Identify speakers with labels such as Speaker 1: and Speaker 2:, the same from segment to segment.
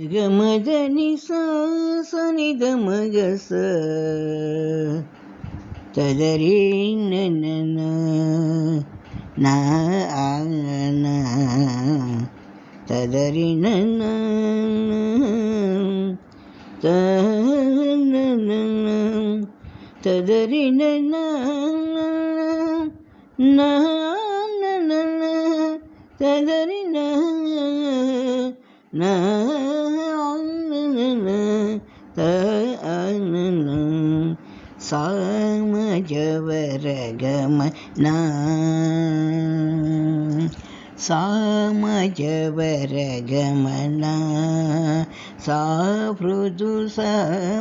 Speaker 1: ग मद नि सा सा नि द म ग स तदरी न न न ना आ ना तदरी न न त न न तदरी न न ना न न तदरी न ना त सा म ज व र ग म ना सा म ज व र ग म ना सा मृदु सा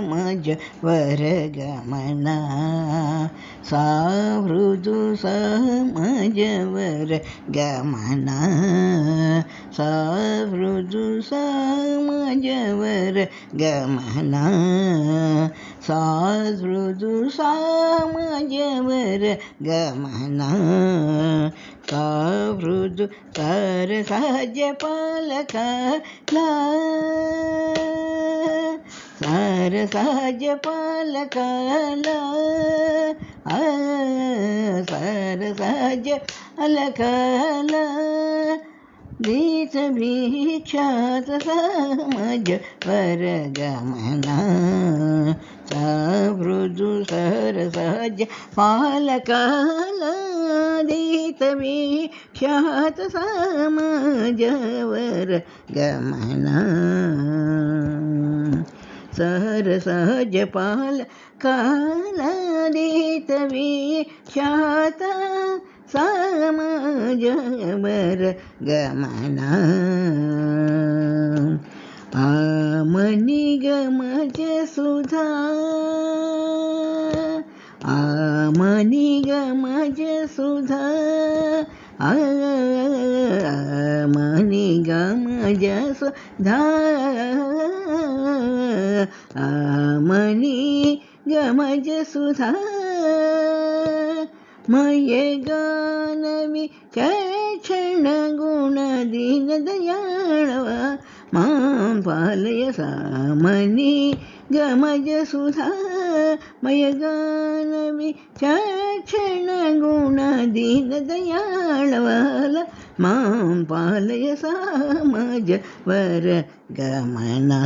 Speaker 1: म ज व र ग म ना सा मृदु सा म ज व र ग म ना सा मृदु सा म ज व र ग म ना सा मृदु सा म ज व र ग म ना सा मृदु कर सा ज पाल का ला सार सा ज पाल का ला सार सा ज पाल का ला दीत भिक्षात समज वर गमना सा मृदु सर सहज पालकाला दीत भिक्षात समज वर गमना सहर सहज पाल काला दीत ख्यात समाज वर गमना आमनी गमज सुधा आमनी गमज सुधा आमनी गमज सुधा आमनी गमज सुधा मय गानवी क्षण गुण दीन दयाळवा मां पालय सामनी गमज सुधा मय गानवी क्षण गुण दीन दयाळवाला मां पालय सामज वर गमना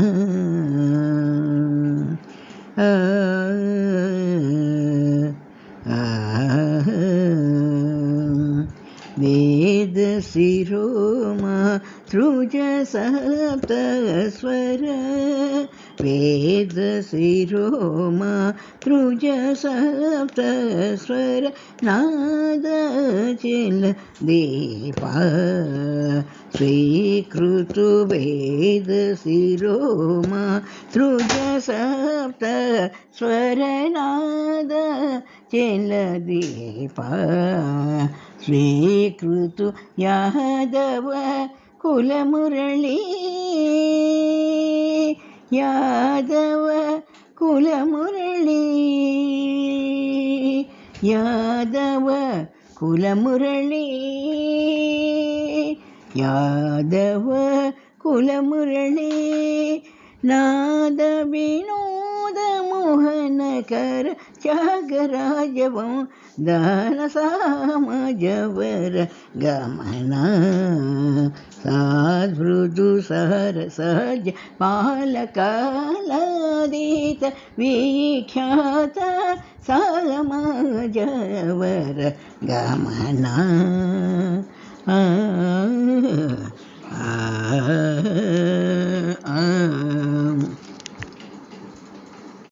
Speaker 1: वेद शिरोमा तृज सप्त स्वर वेद शिरोमा तृज सप्त स्वर नाद चिल दीपा स्वीकृत वेद शिरोमा तृज सप्त स्वर नाद चिल दीपा स्वीकृत यादव कुलमुरळी यादव कुलमुरळी यादव कुलमुरळी यादव कुलमुरळी नाद विनोद मोहन कर त्यागराजवं दान सामजवर गमना साधृदु सहर सहज पालकालादित विख्यात समाजवर गमना